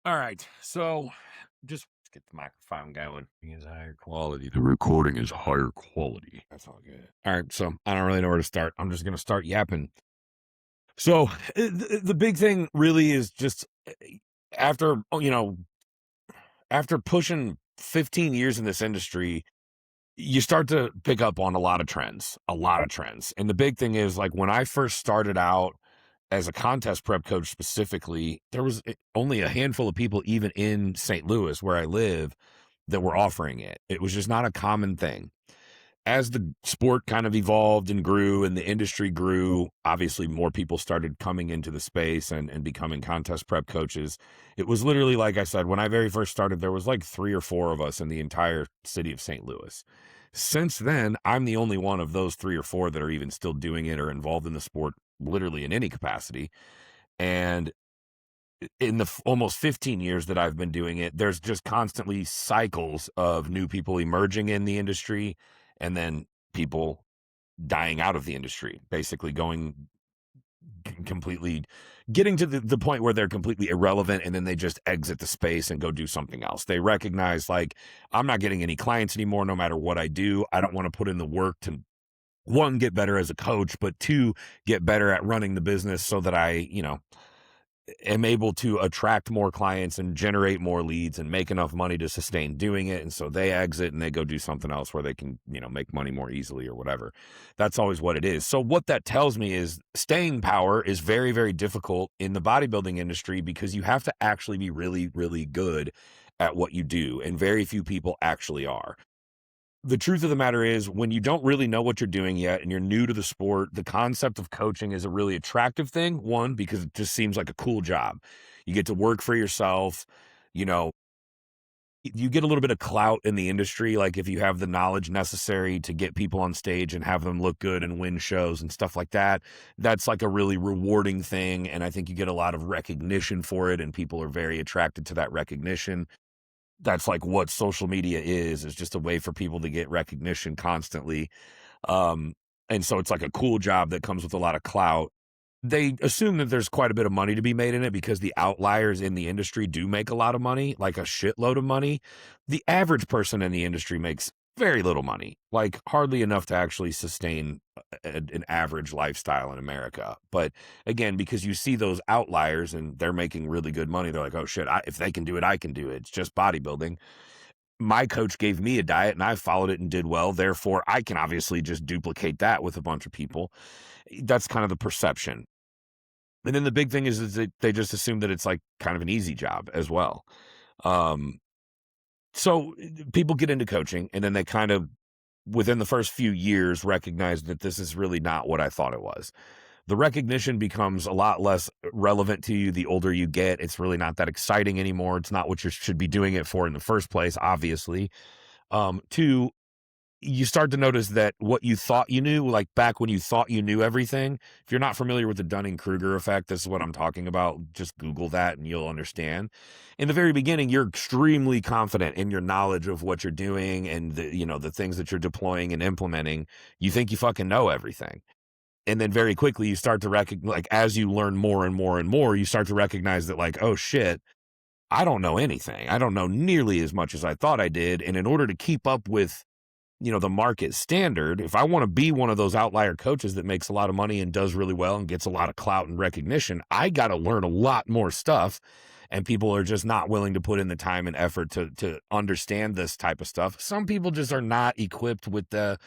All right. So just get the microphone going. It's higher quality. The recording is higher quality. That's all good. All right. So I don't really know where to start. I'm just going to start yapping. So the big thing really is just after, after pushing 15 years in this industry, you start to pick up on a lot of trends. And the big thing is, like, when I first started out as a contest prep coach specifically, there was only a handful of people, even in St. Louis, where I live, that were offering it. It was just not a common thing. As the sport kind of evolved and grew and the industry grew, obviously more people started coming into the space and becoming contest prep coaches. It was literally, like I said, when I very first started, there was like 3 or 4 of us in the entire city of St. Louis. Since then, I'm the only one of those 3 or 4 that are even still doing it or involved in the sport, literally in any capacity. And in the almost 15 years that I've been doing it, there's just constantly cycles of new people emerging in the industry and then people dying out of the industry, basically going completely, getting to the point where they're completely irrelevant, and then they just exit the space and go do something else. They recognize, like, I'm not getting any clients anymore no matter what I do. I don't want to put in the work to, one, get better as a coach, but 2, get better at running the business so that I, am able to attract more clients and generate more leads and make enough money to sustain doing it. And so they exit and they go do something else where they can, make money more easily or whatever. That's always what it is. So what that tells me is staying power is very, very difficult in the bodybuilding industry, because you have to actually be really, really good at what you do. And very few people actually are. The truth of the matter is, when you don't really know what you're doing yet and you're new to the sport, the concept of coaching is a really attractive thing. One, because it just seems like a cool job. You get to work for yourself. You know, you get a little bit of clout in the industry. Like, if you have the knowledge necessary to get people on stage and have them look good and win shows and stuff like that, that's like a really rewarding thing. And I think you get a lot of recognition for it, and people are very attracted to that recognition. That's like what social media is just a way for people to get recognition constantly. Um, and so it's like a cool job that comes with a lot of clout. They assume that there's quite a bit of money to be made in it, because the outliers in the industry do make a lot of money, like a shitload of money. The average person in the industry makes very little money, like hardly enough to actually sustain an average lifestyle in America. But again, because you see those outliers and they're making really good money, they're like, oh shit, if they can do it, I can do it. It's just bodybuilding. My coach gave me a diet and I followed it and did well. Therefore, I can obviously just duplicate that with a bunch of people. That's kind of the perception. And then the big thing is that they just assume that it's like kind of an easy job as well. Um, so people get into coaching, and then they kind of, within the first few years, recognize that this is really not what I thought it was. The recognition becomes a lot less relevant to you the older you get. It's really not that exciting anymore. It's not what you should be doing it for in the first place, obviously. 2, you start to notice that what you thought you knew, like back when you thought you knew everything, if you're not familiar with the Dunning-Kruger effect, this is what I'm talking about. Just Google that and you'll understand. In the very beginning, you're extremely confident in your knowledge of what you're doing and the things that you're deploying and implementing. You think you fucking know everything. And then very quickly you start to recognize, like, as you learn more and more and more, you start to recognize that, like, oh shit, I don't know anything. I don't know nearly as much as I thought I did. And in order to keep up with the market standard, if I want to be one of those outlier coaches that makes a lot of money and does really well and gets a lot of clout and recognition, I got to learn a lot more stuff. And people are just not willing to put in the time and effort to understand this type of stuff. Some people just are not equipped with the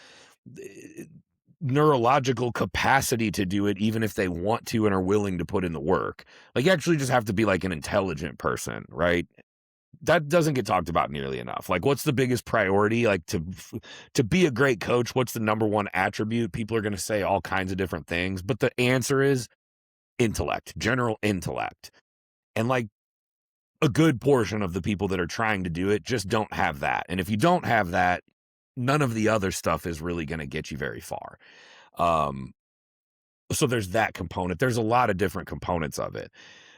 neurological capacity to do it, even if they want to and are willing to put in the work. Like, you actually just have to be like an intelligent person, right? That doesn't get talked about nearly enough. Like, what's the biggest priority? Like, to be a great coach, what's the number one attribute? People are going to say all kinds of different things, but the answer is intellect, general intellect. And like, a good portion of the people that are trying to do it just don't have that. And if you don't have that, none of the other stuff is really going to get you very far. So there's that component. There's a lot of different components of it.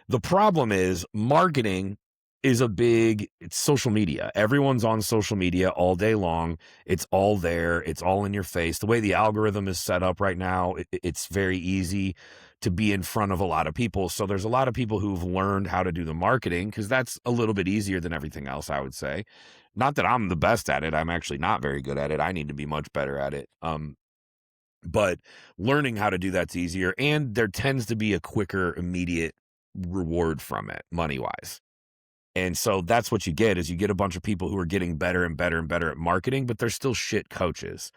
The problem is marketing is it's social media. Everyone's on social media all day long. It's all there. It's all in your face. The way the algorithm is set up right now, it's very easy to be in front of a lot of people. So there's a lot of people who've learned how to do the marketing, because that's a little bit easier than everything else, I would say. Not that I'm the best at it. I'm actually not very good at it. I need to be much better at it. But learning how to do that's easier. And there tends to be a quicker, immediate reward from it, money-wise. And so that's what you get, is you get a bunch of people who are getting better and better and better at marketing, but they're still shit coaches.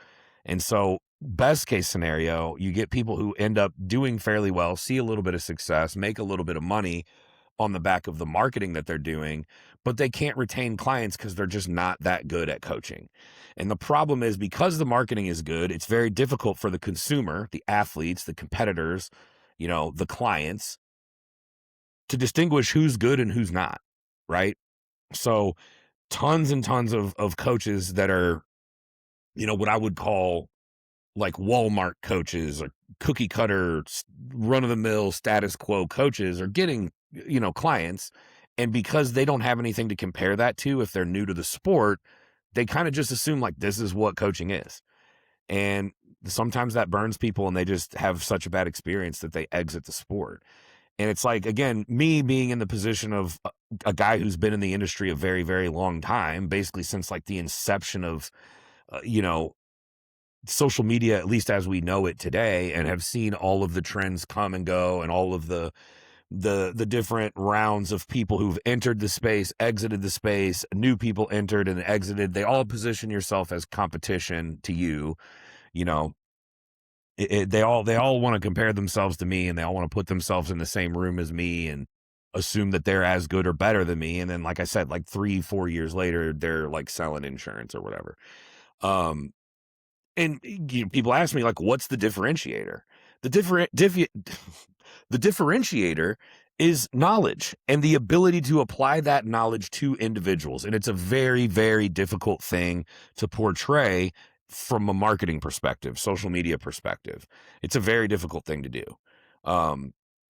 And so best case scenario, you get people who end up doing fairly well, see a little bit of success, make a little bit of money on the back of the marketing that they're doing, but they can't retain clients because they're just not that good at coaching. And the problem is, because the marketing is good, it's very difficult for the consumer, the athletes, the competitors, the clients, to distinguish who's good and who's not, right? So tons and tons of coaches that are, what I would call like Walmart coaches or cookie cutter, run-of-the-mill status quo coaches are getting, clients. And because they don't have anything to compare that to, if they're new to the sport, they kind of just assume like this is what coaching is. And sometimes that burns people, and they just have such a bad experience that they exit the sport. And it's like, again, me being in the position of a guy who's been in the industry a very, very long time, basically since like the inception of, social media, at least as we know it today, and have seen all of the trends come and go, and all of the different rounds of people who've entered the space, exited the space, new people entered and exited. They all position yourself as competition to you. They all want to compare themselves to me, and they all want to put themselves in the same room as me and assume that they're as good or better than me. And then, like I said, like 3-4 years later, they're like selling insurance or whatever. And people ask me, like, what's the differentiator? The differentiator is knowledge and the ability to apply that knowledge to individuals. And it's a very, very difficult thing to portray from a marketing perspective, social media perspective. It's a very difficult thing to do.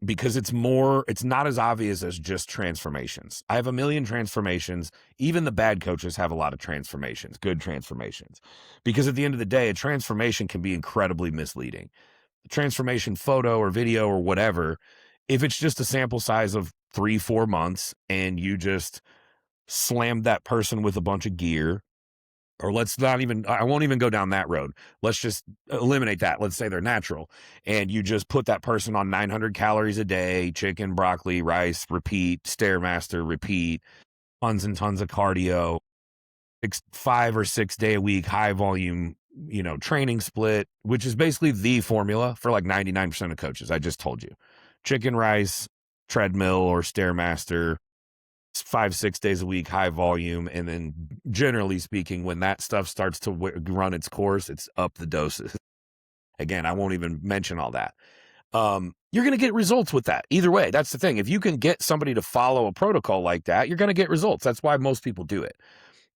Because it's not as obvious as just transformations. I have a million transformations. Even the bad coaches have a lot of transformations, good transformations. Because at the end of the day, a transformation can be incredibly misleading. A transformation photo or video or whatever, if it's just a sample size of 3-4 months and you just slammed that person with a bunch of gear, or I won't even go down that road. Let's just eliminate that. Let's say they're natural, and you just put that person on 900 calories a day, chicken, broccoli, rice, repeat, Stairmaster, repeat, tons and tons of cardio, 5 or 6 day a week, high volume, training split, which is basically the formula for like 99% of coaches. I just told you, chicken, rice, treadmill or Stairmaster, 5-6 days a week, high volume. And then generally speaking, when that stuff starts to run its course, it's up the doses. Again, I won't even mention all that. You're going to get results with that. Either way, that's the thing. If you can get somebody to follow a protocol like that, you're going to get results. That's why most people do it,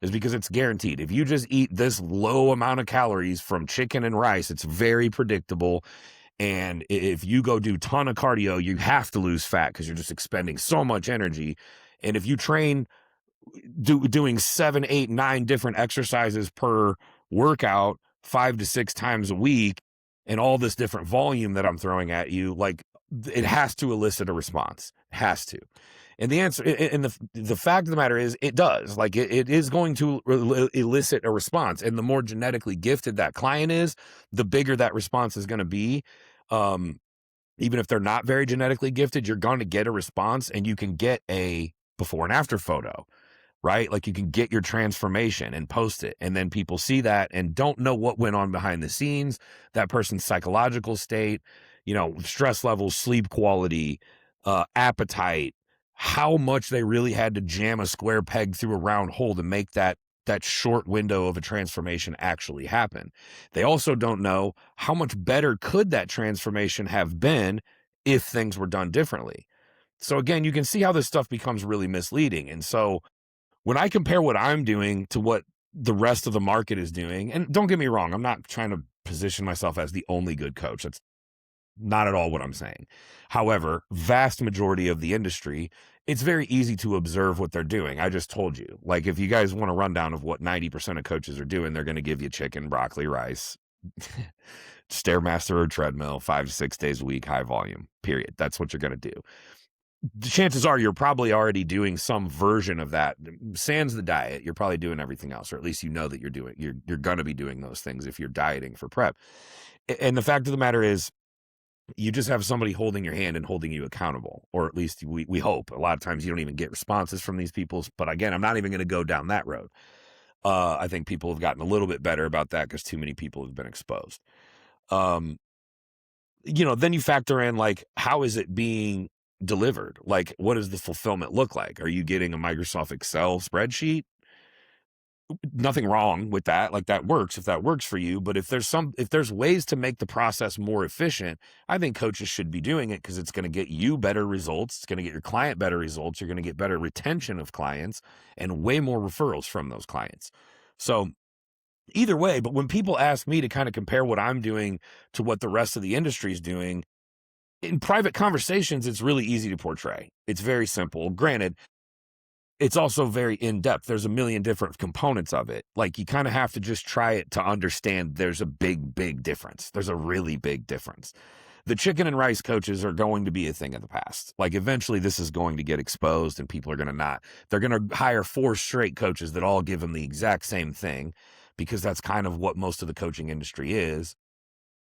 is because it's guaranteed. If you just eat this low amount of calories from chicken and rice, it's very predictable. And if you go do a ton of cardio, you have to lose fat because you're just expending so much energy. And if you train doing 7, 8, 9 different exercises per workout 5 to 6 times a week, and all this different volume that I'm throwing at you, like, it has to elicit a response. It has to. And the answer, and the fact of the matter is, it does. Like, it is going to elicit a response. And the more genetically gifted that client is, the bigger that response is going to be. Even if they're not very genetically gifted, you're going to get a response, and you can get a before and after photo, right? Like, you can get your transformation and post it, and then people see that and don't know what went on behind the scenes, that person's psychological state, stress levels, sleep quality, appetite, how much they really had to jam a square peg through a round hole to make that short window of a transformation actually happen. They also don't know how much better could that transformation have been if things were done differently. So again, you can see how this stuff becomes really misleading. And so when I compare what I'm doing to what the rest of the market is doing, and don't get me wrong, I'm not trying to position myself as the only good coach. That's not at all what I'm saying. However, vast majority of the industry, it's very easy to observe what they're doing. I just told you, like, if you guys want a rundown of what 90% of coaches are doing, they're going to give you chicken, broccoli, rice, Stairmaster or treadmill, 5 to 6 days a week, high volume, period. That's what you're going to do. The chances are you're probably already doing some version of that. Sans the diet, you're probably doing everything else, or at least you know that you're going to be doing those things if you're dieting for prep. And the fact of the matter is, you just have somebody holding your hand and holding you accountable, or at least we hope. A lot of times you don't even get responses from these people. But again, I'm not even going to go down that road. I think people have gotten a little bit better about that because too many people have been exposed. Then you factor in, like, how is it being delivered? Like, what does the fulfillment look like? Are you getting a Microsoft Excel spreadsheet? Nothing wrong with that. Like, that works if that works for you. But if there's ways to make the process more efficient, I think coaches should be doing it, because it's going to get you better results. It's going to get your client better results. You're going to get better retention of clients and way more referrals from those clients. So either way, but when people ask me to kind of compare what I'm doing to what the rest of the industry is doing, in private conversations, it's really easy to portray. It's very simple. Granted, it's also very in-depth. There's a million different components of it. Like, you kind of have to just try it to understand there's a big, big difference. There's a really big difference. The chicken and rice coaches are going to be a thing of the past. Like, eventually this is going to get exposed, and people are going to they're going to hire 4 straight coaches that all give them the exact same thing, because that's kind of what most of the coaching industry is.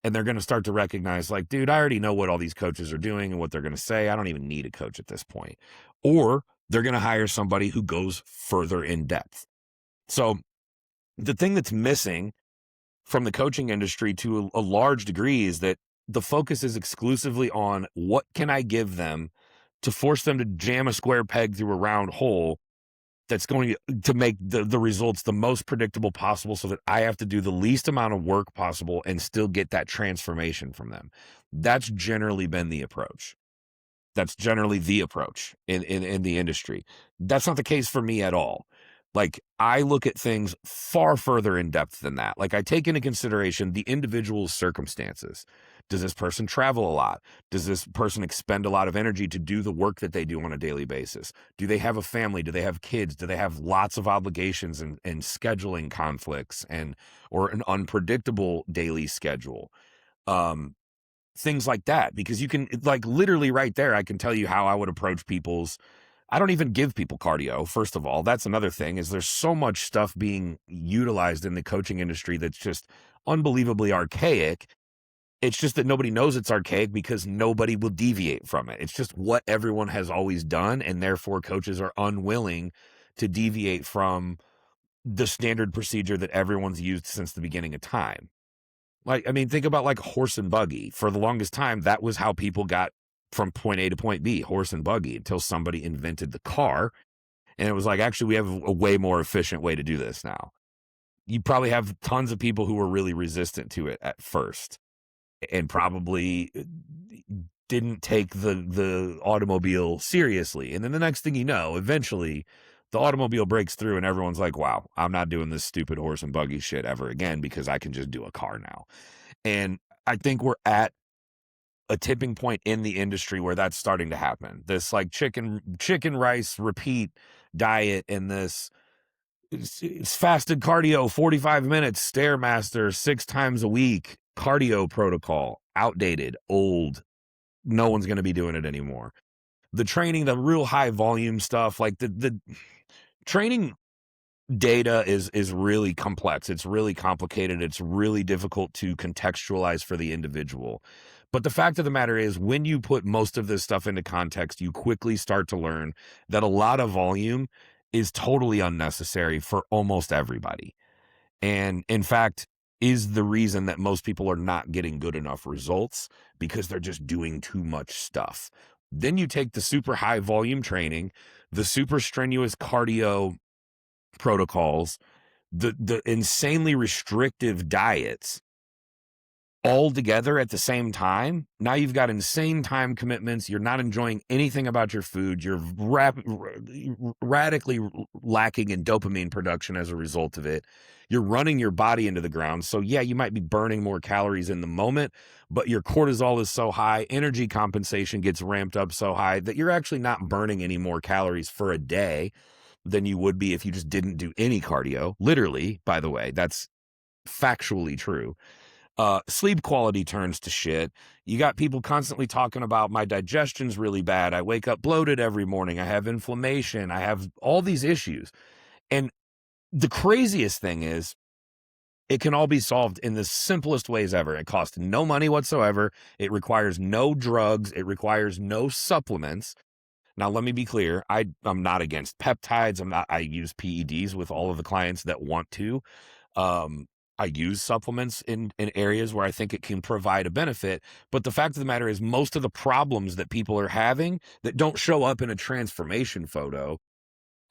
And they're going to start to recognize, like, dude, I already know what all these coaches are doing and what they're going to say. I don't even need a coach at this point. Or they're going to hire somebody who goes further in depth. So the thing that's missing from the coaching industry to a large degree is that the focus is exclusively on what can I give them to force them to jam a square peg through a round hole that's going to make the results the most predictable possible, so that I have to do the least amount of work possible and still get that transformation from them. That's generally been the approach. That's generally the approach in the industry. That's not the case for me at all. Like, I look at things far further in depth than that. Like, I take into consideration the individual's circumstances. Does this person travel a lot? Does this person expend a lot of energy to do the work that they do on a daily basis? Do they have a family? Do they have kids? Do they have lots of obligations and scheduling conflicts or an unpredictable daily schedule? Things like that, because you can, like, literally right there, I can tell you how I would approach I don't even give people cardio. First of all, that's another thing, is there's so much stuff being utilized in the coaching industry that's just unbelievably archaic. It's just that nobody knows it's archaic because nobody will deviate from it. It's just what everyone has always done, and therefore coaches are unwilling to deviate from the standard procedure that everyone's used since the beginning of time. Like, I mean, think about, like, horse and buggy. For the longest time, that was how people got from point A to point B, horse and buggy, until somebody invented the car. And it was like, actually, we have a way more efficient way to do this now. You probably have tons of people who were really resistant to it at first, and probably didn't take the automobile seriously. And then the next thing you know, eventually the automobile breaks through and everyone's like, wow, I'm not doing this stupid horse and buggy shit ever again, because I can just do a car now. And I think we're at a tipping point in the industry where that's starting to happen. This, like, chicken rice repeat diet, and this it's fasted cardio, 45 minutes, Stairmaster 6 times a week, cardio protocol, outdated, old. No one's going to be doing it anymore. The training, the real high volume stuff, like the training data is really complex. It's really complicated. It's really difficult to contextualize for the individual. But the fact of the matter is, when you put most of this stuff into context, you quickly start to learn that a lot of volume is totally unnecessary for almost everybody. And in fact, is the reason that most people are not getting good enough results, because they're just doing too much stuff. Then you take the super high volume training, the super strenuous cardio protocols, the insanely restrictive diets, all together at the same time. Now you've got insane time commitments. You're not enjoying anything about your food. You're radically lacking in dopamine production as a result of it. You're running your body into the ground. So yeah, you might be burning more calories in the moment, but your cortisol is so high, energy compensation gets ramped up so high that you're actually not burning any more calories for a day than you would be if you just didn't do any cardio. Literally, by the way, that's factually true. Sleep quality turns to shit. You got people constantly talking about my digestion's really bad. I wake up bloated every morning. I have inflammation. I have all these issues. And the craziest thing is, it can all be solved in the simplest ways ever. It costs no money whatsoever. It requires no drugs. It requires no supplements. Now, let me be clear. I'm not against peptides. I use PEDs with all of the clients that want to. I use supplements in areas where I think it can provide a benefit. But the fact of the matter is, most of the problems that people are having that don't show up in a transformation photo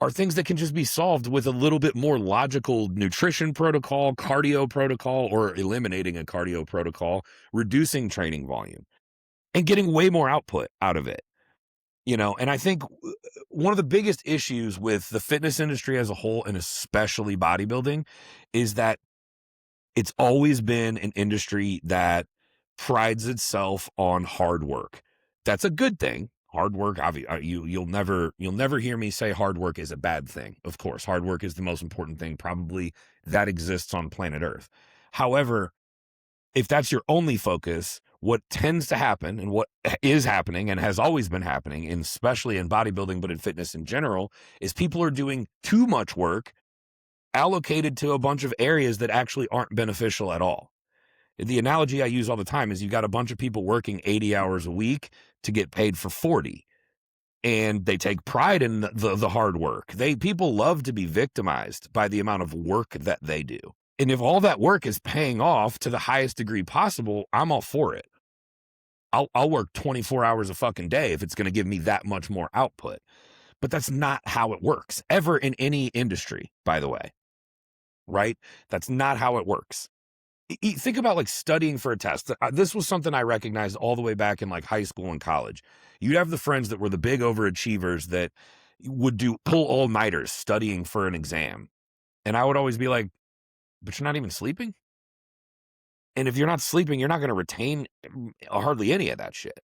are things that can just be solved with a little bit more logical nutrition protocol, cardio protocol, or eliminating a cardio protocol, reducing training volume, and getting way more output out of it. And I think one of the biggest issues with the fitness industry as a whole, and especially bodybuilding, is that it's always been an industry that prides itself on hard work. That's a good thing. Hard work, you'll never hear me say hard work is a bad thing. Of course, hard work is the most important thing probably that exists on planet Earth. However, if that's your only focus, what tends to happen and what is happening and has always been happening, and especially in bodybuilding, but in fitness in general, is people are doing too much work allocated to a bunch of areas that actually aren't beneficial at all. The analogy I use all the time is you got a bunch of people working 80 hours a week to get paid for 40. And they take pride in the hard work. People love to be victimized by the amount of work that they do. And if all that work is paying off to the highest degree possible, I'm all for it. I'll work 24 hours a fucking day if it's going to give me that much more output. But that's not how it works ever in any industry, by the way. Right? That's not how it works. Think about like studying for a test. This was something I recognized all the way back in like high school and college. You'd have the friends that were the big overachievers that would pull all-nighters studying for an exam. And I would always be like, but you're not even sleeping? And if you're not sleeping, you're not going to retain hardly any of that shit.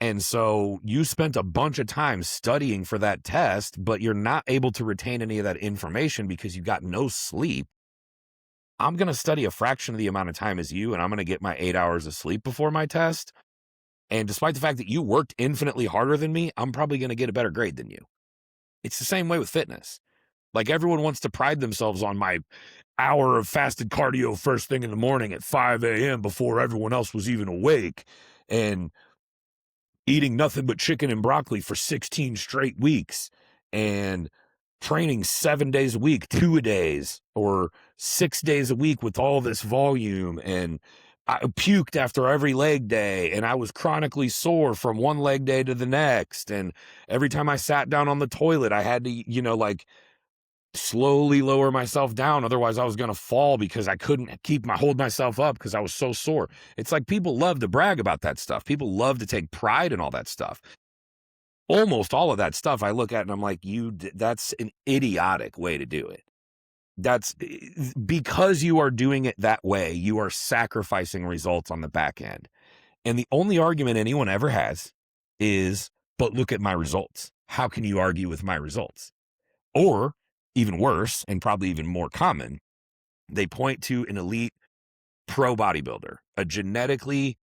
And so you spent a bunch of time studying for that test, but you're not able to retain any of that information because you got no sleep. I'm going to study a fraction of the amount of time as you, and I'm going to get my 8 hours of sleep before my test. And despite the fact that you worked infinitely harder than me, I'm probably going to get a better grade than you. It's the same way with fitness. Like everyone wants to pride themselves on my hour of fasted cardio first thing in the morning at 5 a.m. before everyone else was even awake, and eating nothing but chicken and broccoli for 16 straight weeks, and training 7 days a week, 2-a-days, or 6 days a week with all this volume. And I puked after every leg day, and I was chronically sore from one leg day to the next. And every time I sat down on the toilet, I had to, like slowly lower myself down. Otherwise I was going to fall because I couldn't hold myself up because I was so sore. It's like people love to brag about that stuff. People love to take pride in all that stuff. Almost all of that stuff I look at and I'm like, that's an idiotic way to do it. That's because you are doing it that way. You are sacrificing results on the back end. And the only argument anyone ever has is, but look at my results. How can you argue with my results? Or even worse, and probably even more common, they point to an elite pro bodybuilder, a genetically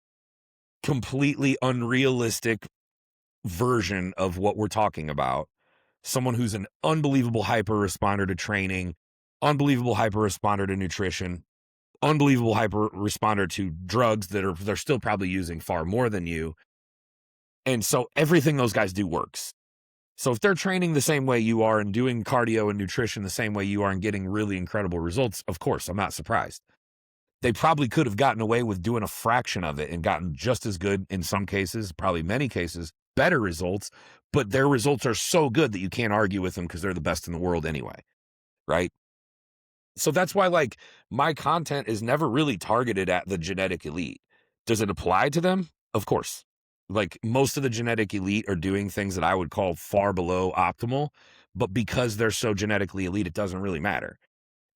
completely unrealistic version of what we're talking about. Someone who's an unbelievable hyper responder to training, unbelievable hyper responder to nutrition, unbelievable hyper responder to drugs that they're still probably using far more than you. And so everything those guys do works. So if they're training the same way you are and doing cardio and nutrition the same way you are and getting really incredible results, of course, I'm not surprised. They probably could have gotten away with doing a fraction of it and gotten just as good, in some cases, probably many cases, better results, but their results are so good that you can't argue with them because they're the best in the world anyway, right? So that's why, like, my content is never really targeted at the genetic elite. Does it apply to them? Of course. Like, most of the genetic elite are doing things that I would call far below optimal, but because they're so genetically elite, it doesn't really matter.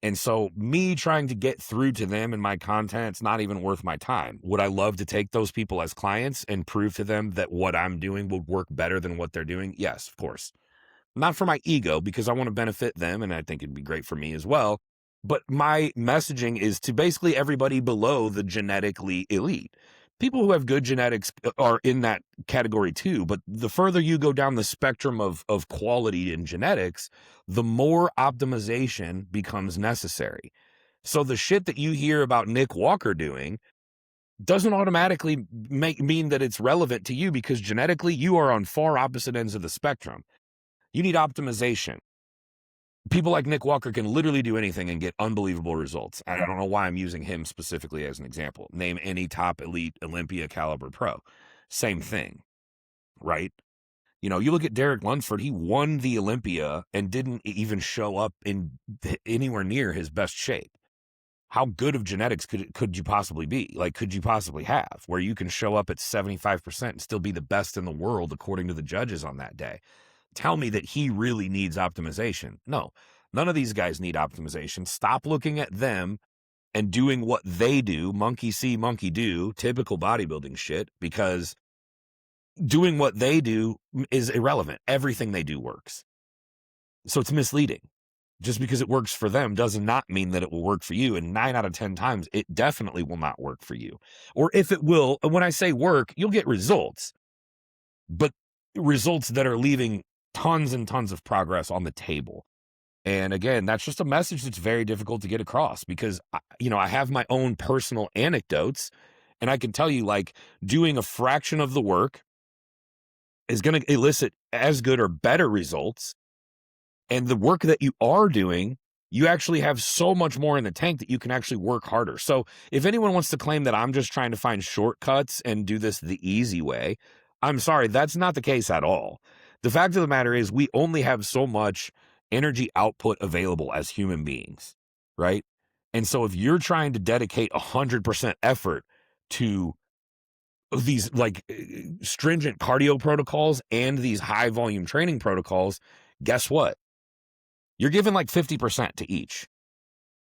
And so me trying to get through to them in my content, it's not even worth my time. Would I love to take those people as clients and prove to them that what I'm doing would work better than what they're doing? Yes, of course. Not for my ego, because I want to benefit them, and I think it'd be great for me as well. But my messaging is to basically everybody below the genetically elite. People who have good genetics are in that category too, but the further you go down the spectrum of quality in genetics, the more optimization becomes necessary. So the shit that you hear about Nick Walker doing doesn't automatically mean that it's relevant to you, because genetically you are on far opposite ends of the spectrum. You need optimization. People like Nick Walker can literally do anything and get unbelievable results. I don't know why I'm using him specifically as an example. Name any top elite Olympia caliber pro. Same thing, right? You know, you look at Derek Lunsford, he won the Olympia and didn't even show up in anywhere near his best shape. How good of genetics could you possibly be? Like, could you possibly have where you can show up at 75% and still be the best in the world according to the judges on that day? Tell me that he really needs optimization. No, none of these guys need optimization. Stop looking at them and doing what they do, monkey see, monkey do, typical bodybuilding shit, because doing what they do is irrelevant. Everything they do works. So it's misleading. Just because it works for them does not mean that it will work for you. And 9 out of 10 times, it definitely will not work for you. Or if it will, when I say work, you'll get results, but results that are leaving tons and tons of progress on the table. And again, that's just a message that's very difficult to get across, because, I have my own personal anecdotes, and I can tell you, like, doing a fraction of the work is going to elicit as good or better results. And the work that you are doing, you actually have so much more in the tank that you can actually work harder. So if anyone wants to claim that I'm just trying to find shortcuts and do this the easy way, I'm sorry, that's not the case at all. The fact of the matter is, we only have so much energy output available as human beings, right? And so if you're trying to dedicate 100% effort to these like stringent cardio protocols and these high volume training protocols, guess what? You're giving like 50% to each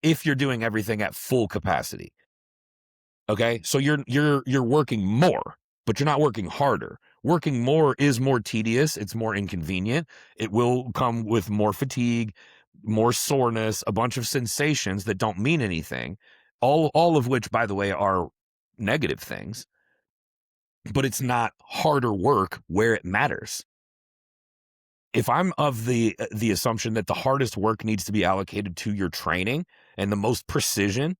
if you're doing everything at full capacity. Okay? So you're working more, but you're not working harder. Working more is more tedious, it's more inconvenient. It will come with more fatigue, more soreness, a bunch of sensations that don't mean anything. All of which, by the way, are negative things. But it's not harder work where it matters. If I'm of the assumption that the hardest work needs to be allocated to your training and the most precision,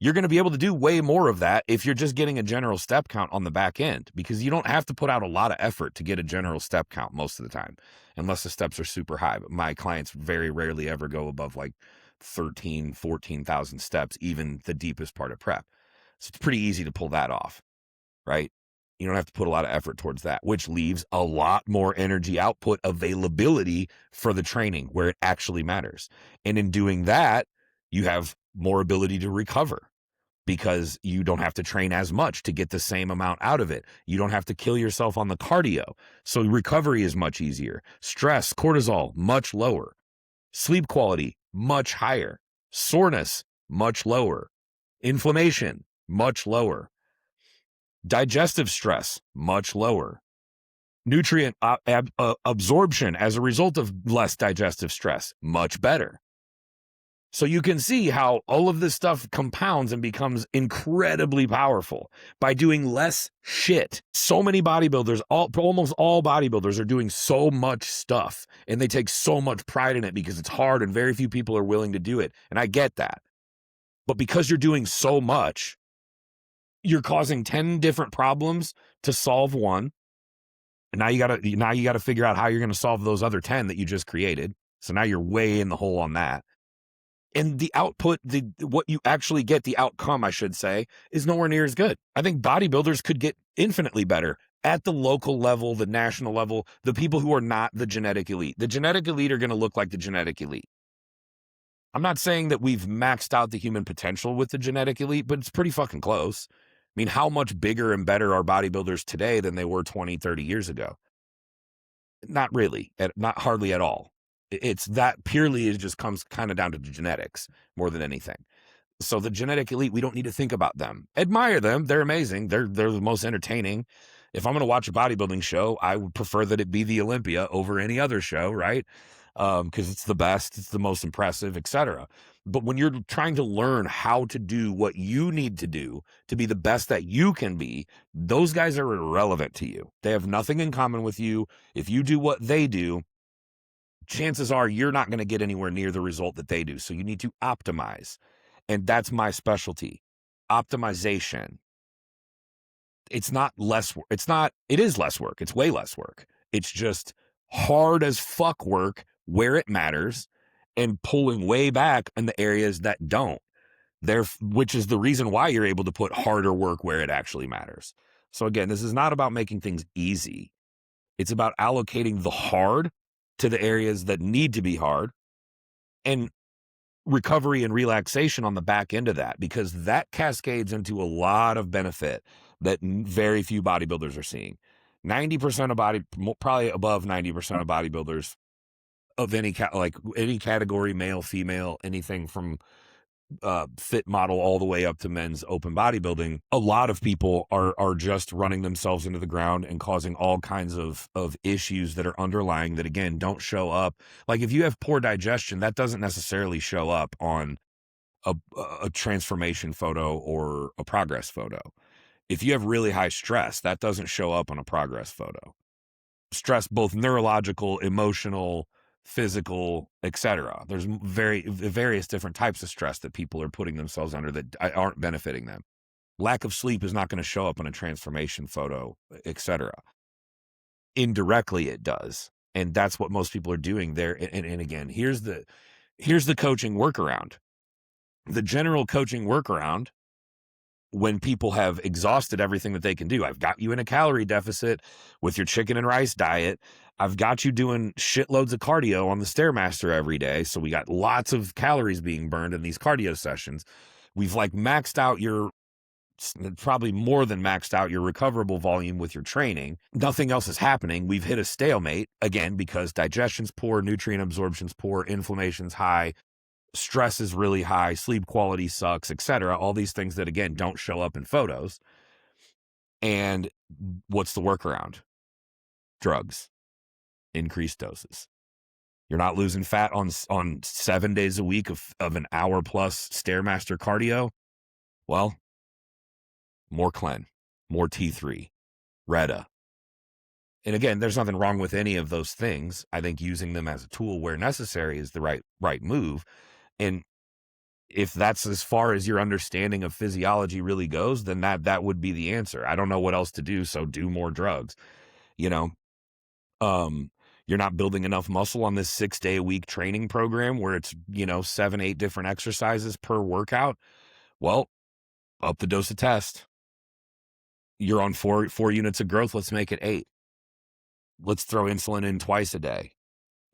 you're going to be able to do way more of that if you're just getting a general step count on the back end, because you don't have to put out a lot of effort to get a general step count most of the time, unless the steps are super high. But my clients very rarely ever go above like 13, 14,000 steps, even the deepest part of prep. So it's pretty easy to pull that off, right? You don't have to put a lot of effort towards that, which leaves a lot more energy output availability for the training where it actually matters. And in doing that, you have more ability to recover, because you don't have to train as much to get the same amount out of it. You don't have to kill yourself on the cardio. So recovery is much easier. Stress, cortisol, much lower. Sleep quality, much higher. Soreness, much lower. Inflammation, much lower. Digestive stress, much lower. Nutrient absorption as a result of less digestive stress, much better. So you can see how all of this stuff compounds and becomes incredibly powerful by doing less shit. So many bodybuilders, almost all bodybuilders are doing so much stuff, and they take so much pride in it because it's hard and very few people are willing to do it. And I get that. But because you're doing so much, you're causing 10 different problems to solve one. And now you gotta figure out how you're going to solve those other 10 that you just created. So now you're way in the hole on that. And the output, what you actually get, the outcome, I should say, is nowhere near as good. I think bodybuilders could get infinitely better at the local level, the national level, the people who are not the genetic elite. The genetic elite are going to look like the genetic elite. I'm not saying that we've maxed out the human potential with the genetic elite, but it's pretty fucking close. I mean, how much bigger and better are bodybuilders today than they were 20, 30 years ago? Not really, not hardly at all. It's that purely, it just comes kind of down to genetics more than anything. So the genetic elite, we don't need to think about them. Admire them. They're amazing. They're the most entertaining. If I'm going to watch a bodybuilding show, I would prefer that it be the Olympia over any other show, right? Because it's the best, it's the most impressive, etc. But when you're trying to learn how to do what you need to do to be the best that you can be, those guys are irrelevant to you. They have nothing in common with you. If you do what they do, chances are you're not going to get anywhere near the result that they do. So you need to optimize. And that's my specialty. Optimization. It's not less work. It is less work. It's way less work. It's just hard as fuck work where it matters and pulling way back in the areas that don't. Which is the reason why you're able to put harder work where it actually matters. So again, this is not about making things easy. It's about allocating the hard to the areas that need to be hard and recovery and relaxation on the back end of that, because that cascades into a lot of benefit that very few bodybuilders are seeing. 90% of probably above 90% of bodybuilders of any category, male, female, anything from fit model all the way up to men's open bodybuilding, a lot of people are just running themselves into the ground and causing all kinds of issues that are underlying that, again, don't show up. Like if you have poor digestion, that doesn't necessarily show up on a transformation photo or a progress photo. If you have really high stress, that doesn't show up on a progress photo. Stress, both neurological, emotional, physical, etc. There's various different types of stress that people are putting themselves under that aren't benefiting them. Lack of sleep is not going to show up on a transformation photo, etc. Indirectly, it does, and that's what most people are doing there. And again, here's the coaching workaround. The general coaching workaround, when people have exhausted everything that they can do. I've got you in a calorie deficit with your chicken and rice diet. I've got you doing shitloads of cardio on the Stairmaster every day. So we got lots of calories being burned in these cardio sessions. We've probably more than maxed out your recoverable volume with your training. Nothing else is happening. We've hit a stalemate, again, because digestion's poor, nutrient absorption's poor, inflammation's high, stress is really high, sleep quality sucks, etc. All these things that, again, don't show up in photos. And what's the workaround? Drugs, increased doses. You're not losing fat on 7 days a week of an hour plus Stairmaster cardio. Well, more Clen, more T3, Retta. And again, there's nothing wrong with any of those things. I think using them as a tool where necessary is the right move. And if that's as far as your understanding of physiology really goes, then that would be the answer. I don't know what else to do, so do more drugs. You're not building enough muscle on this 6-day-a-week training program where it's, 7-8 different exercises per workout. Well, up the dose of test. You're on 4 units of growth. Let's make it 8. Let's throw insulin in twice a day.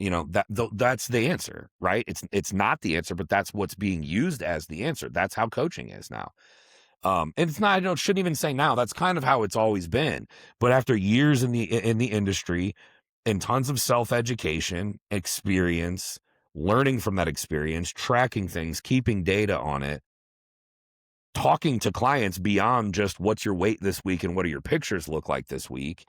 That's the answer, right? It's not the answer, but that's what's being used as the answer. That's how coaching is now. And it's not, shouldn't even say now, that's kind of how it's always been. But after years in the industry and tons of self-education, experience, learning from that experience, tracking things, keeping data on it, talking to clients beyond just what's your weight this week and what do your pictures look like this week,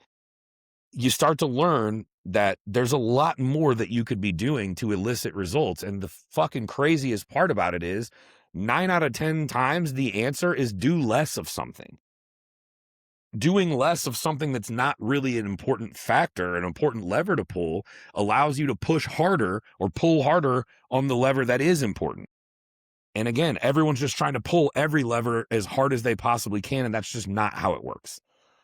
you start to learn that there's a lot more that you could be doing to elicit results. And the fucking craziest part about it is 9 out of 10 times the answer is do less of something. Doing less of something that's not really an important factor, an important lever to pull, allows you to push harder or pull harder on the lever that is important. And again, everyone's just trying to pull every lever as hard as they possibly can. And that's just not how it works.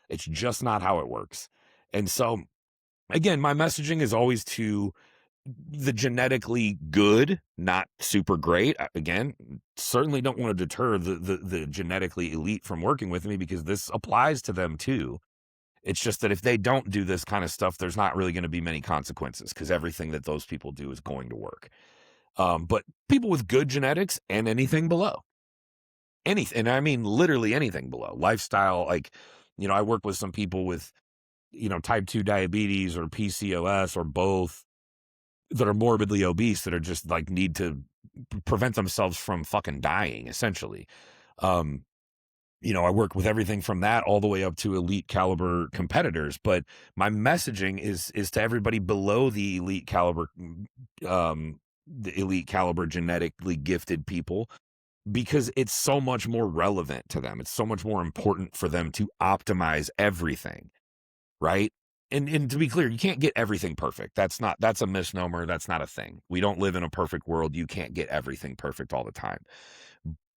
It's just not how it works. And so, again, my messaging is always to the genetically good, not super great. Again, certainly don't want to deter the genetically elite from working with me, because this applies to them too. It's just that if they don't do this kind of stuff, there's not really going to be many consequences, because everything that those people do is going to work. But people with good genetics and anything below, anything, and I mean literally anything below, lifestyle, I work with some people with, type 2 diabetes or PCOS or both, that are morbidly obese, that are just need to prevent themselves from fucking dying, essentially. I work with everything from that all the way up to elite caliber competitors, but my messaging is to everybody below the elite caliber the elite caliber genetically gifted people, because it's so much more relevant to them. It's so much more important for them to optimize everything, right? And to be clear, you can't get everything perfect. That's a misnomer. That's not a thing. We don't live in a perfect world. You can't get everything perfect all the time.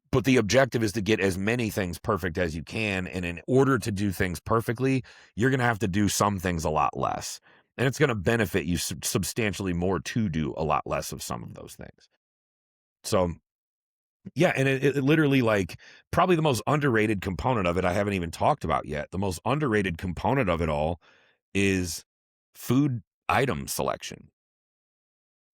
But the objective is to get as many things perfect as you can. And in order to do things perfectly, you're going to have to do some things a lot less. And it's going to benefit you substantially more to do a lot less of some of those things. So, yeah, and it literally, like, probably the most underrated component of it, I haven't even talked about yet. The most underrated component of it all is food item selection.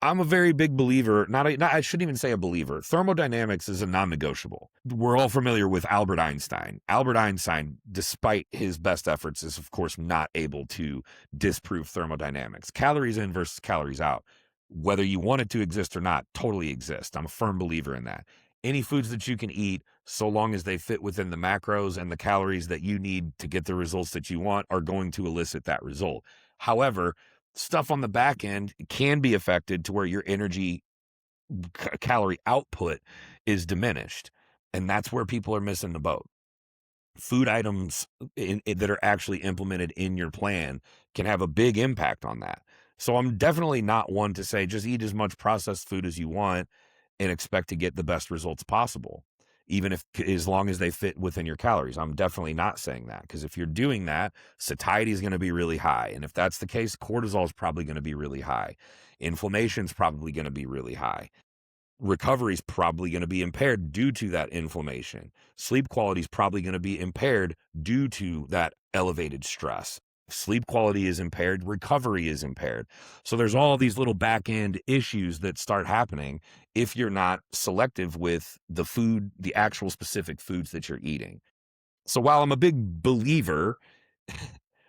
I'm a very big believer, I shouldn't even say a believer. Thermodynamics is a non-negotiable. We're all familiar with Albert Einstein. Albert Einstein, despite his best efforts, is of course not able to disprove thermodynamics. Calories in versus calories out, whether you want it to exist or not, totally exist. I'm a firm believer in that. Any foods that you can eat, so long as they fit within the macros and the calories that you need to get the results that you want, are going to elicit that result. However, stuff on the back end can be affected to where your energy calorie output is diminished. And that's where people are missing the boat. Food items that are actually implemented in your plan can have a big impact on that. So I'm definitely not one to say just eat as much processed food as you want and expect to get the best results possible, even if, as long as they fit within your calories. I'm definitely not saying that, because if you're doing that, satiety is going to be really high. And if that's the case, cortisol is probably going to be really high. Inflammation is probably going to be really high. Recovery is probably going to be impaired due to that inflammation. Sleep quality is probably going to be impaired due to that elevated stress. Sleep quality is impaired, recovery is impaired. So there's all these little back end issues that start happening if you're not selective with the food, the actual specific foods that you're eating. So while I'm a big believer,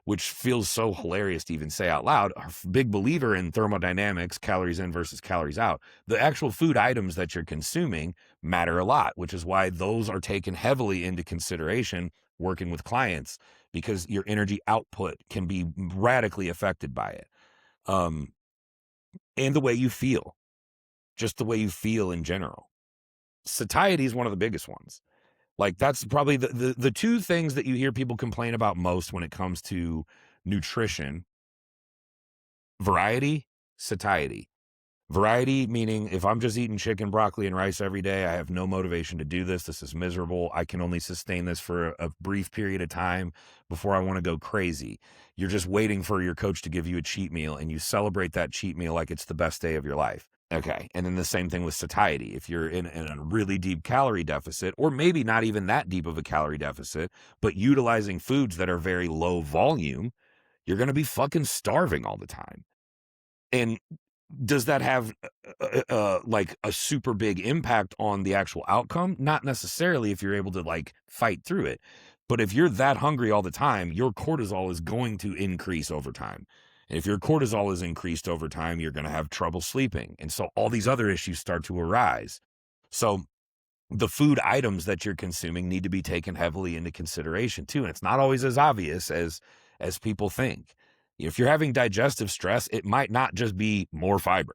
which feels so hilarious to even say out loud, a big believer in thermodynamics, calories in versus calories out, the actual food items that you're consuming matter a lot, which is why those are taken heavily into consideration working with clients, because your energy output can be radically affected by it. And the way you feel, just the way you feel in general. Satiety is one of the biggest ones. Like, that's probably the two things that you hear people complain about most when it comes to nutrition: variety, satiety. Variety meaning, if I'm just eating chicken, broccoli, and rice every day, I have no motivation to do this. This is miserable. I can only sustain this for a brief period of time before I want to go crazy. You're just waiting for your coach to give you a cheat meal, and you celebrate that cheat meal like it's the best day of your life. Okay. And then the same thing with satiety. If you're in a really deep calorie deficit, or maybe not even that deep of a calorie deficit, but utilizing foods that are very low volume, you're going to be fucking starving all the time. And does that have like a super big impact on the actual outcome? Not necessarily, if you're able to like fight through it. But if you're that hungry all the time, your cortisol is going to increase over time. And if your cortisol is increased over time, you're going to have trouble sleeping. And so all these other issues start to arise. So the food items that you're consuming need to be taken heavily into consideration too. And it's not always as obvious as people think. If you're having digestive stress, it might not just be more fiber.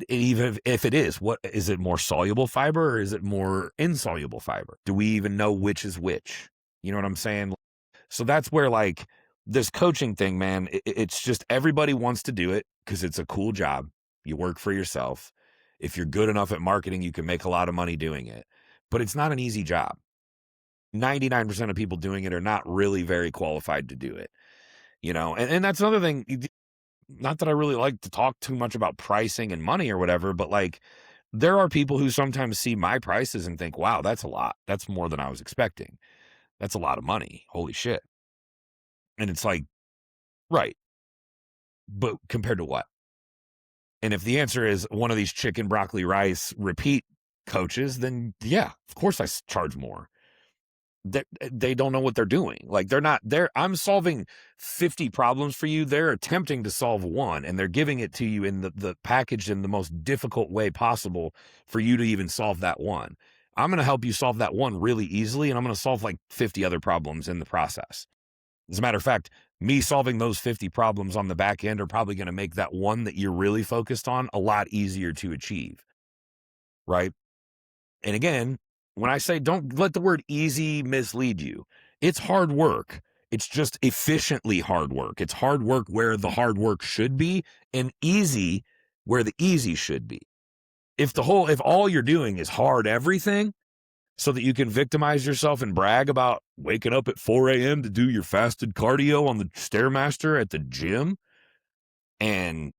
Even if it is, what is it? More soluble fiber, or is it more insoluble fiber? Do we even know which is which? You know what I'm saying? So that's where, like, this coaching thing, man, it's just everybody wants to do it because it's a cool job. You work for yourself. If you're good enough at marketing, you can make a lot of money doing it. But it's not an easy job. 99% of people doing it are not really very qualified to do it. You know, and that's another thing. Not that I really like to talk too much about pricing and money or whatever, but like, there are people who sometimes see my prices and think, wow, that's a lot. That's more than I was expecting. That's a lot of money. Holy shit. And it's like, right. But compared to what? And if the answer is one of these chicken, broccoli, rice repeat coaches, then yeah, of course I charge more. They don't know what they're doing. Like, I'm solving 50 problems for you. They're attempting to solve one, and they're giving it to you in the packaged in the most difficult way possible for you to even solve that one. I'm going to help you solve that one really easily, and I'm going to solve like 50 other problems in the process. As a matter of fact, me solving those 50 problems on the back end are probably going to make that one that you're really focused on a lot easier to achieve, right? And again, when I say don't let the word easy mislead you, it's hard work. It's just efficiently hard work. It's hard work where the hard work should be, and easy where the easy should be. If all you're doing is hard everything so that you can victimize yourself and brag about waking up at 4 a.m. to do your fasted cardio on the Stairmaster at the gym, and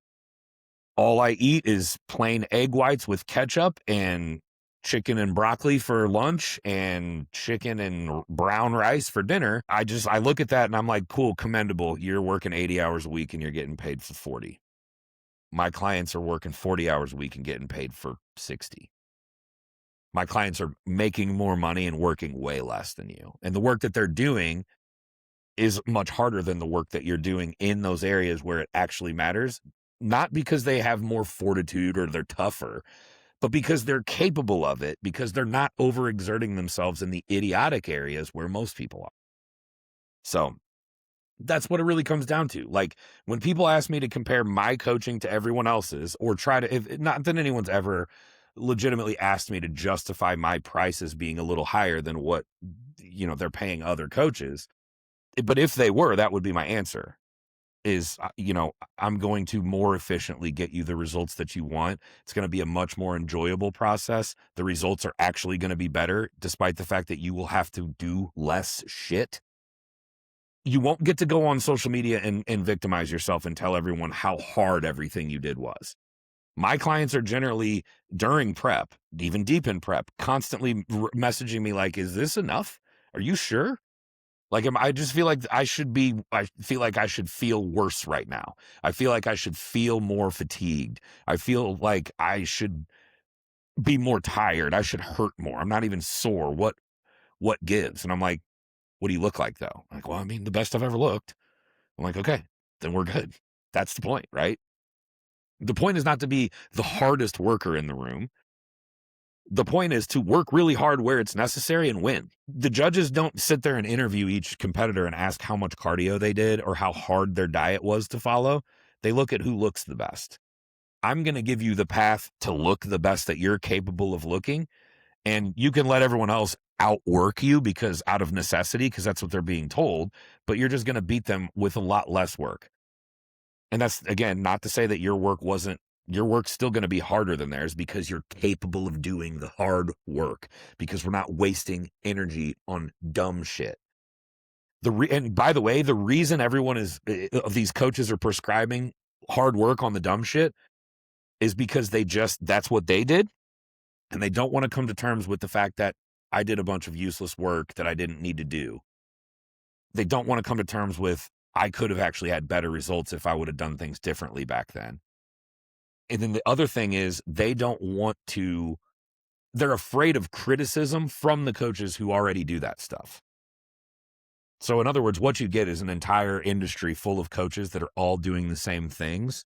all I eat is plain egg whites with ketchup and chicken and broccoli for lunch and chicken and brown rice for dinner, I look at that and I'm like, cool, commendable. You're working 80 hours a week and you're getting paid for 40. My clients are working 40 hours a week and getting paid for 60. My clients are making more money and working way less than you. And the work that they're doing is much harder than the work that you're doing in those areas where it actually matters. Not because they have more fortitude or they're tougher, but because they're capable of it, because they're not overexerting themselves in the idiotic areas where most people are. So that's what it really comes down to. Like, when people ask me to compare my coaching to everyone else's, or try to, if not that anyone's ever legitimately asked me to justify my prices being a little higher than what, they're paying other coaches. But if they were, that would be my answer. Is, I'm going to more efficiently get you the results that you want. It's going to be a much more enjoyable process. The results are actually going to be better, despite the fact that you will have to do less shit. You won't get to go on social media and victimize yourself and tell everyone how hard everything you did was. My clients are generally, during prep, even deep in prep, constantly messaging me like, is this enough? Are you sure? Like, I just feel like I feel like I should feel worse right now. I feel like I should feel more fatigued. I feel like I should be more tired. I should hurt more. I'm not even sore. What gives? And I'm like, what do you look like though? I'm like, well, I mean, the best I've ever looked. I'm like, okay, then we're good. That's the point, right? The point is not to be the hardest worker in the room. The point is to work really hard where it's necessary and win. The judges don't sit there and interview each competitor and ask how much cardio they did or how hard their diet was to follow. They look at who looks the best. I'm going to give you the path to look the best that you're capable of looking, and you can let everyone else outwork you because out of necessity, because that's what they're being told, but you're just going to beat them with a lot less work. And that's, again, not to say that your work's still going to be harder than theirs, because you're capable of doing the hard work, because we're not wasting energy on dumb shit. And by the way, the reason everyone of these coaches are prescribing hard work on the dumb shit is because that's what they did. And they don't want to come to terms with the fact that I did a bunch of useless work that I didn't need to do. They don't want to come to terms with, I could have actually had better results if I would have done things differently back then. And then the other thing is, they're afraid of criticism from the coaches who already do that stuff. So in other words, what you get is an entire industry full of coaches that are all doing the same things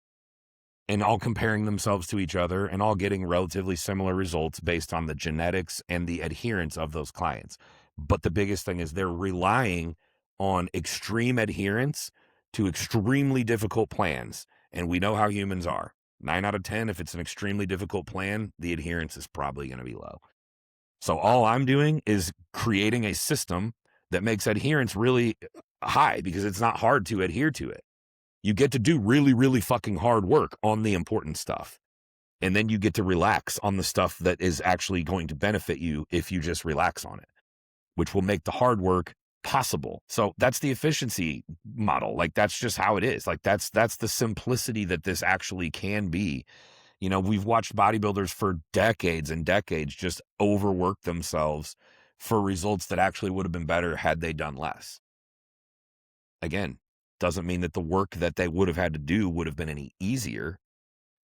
and all comparing themselves to each other and all getting relatively similar results based on the genetics and the adherence of those clients. But the biggest thing is they're relying on extreme adherence to extremely difficult plans. And we know how humans are. 9 out of 10, if it's an extremely difficult plan, the adherence is probably going to be low. So all I'm doing is creating a system that makes adherence really high, because it's not hard to adhere to it. You get to do really, really fucking hard work on the important stuff. And then you get to relax on the stuff that is actually going to benefit you if you just relax on it, which will make the hard work possible. So that's the efficiency model. Like, that's just how it is. Like, that's the simplicity that this actually can be. We've watched bodybuilders for decades and decades just overwork themselves for results that actually would have been better had they done less. Again, doesn't mean that the work that they would have had to do would have been any easier.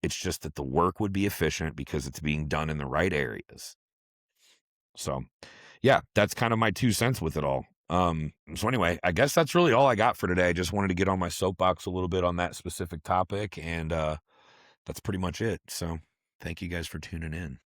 It's just that the work would be efficient because it's being done in the right areas. So yeah, that's kind of my 2 cents with it all. So anyway, I guess that's really all I got for today. I just wanted to get on my soapbox a little bit on that specific topic, and that's pretty much it. So thank you guys for tuning in.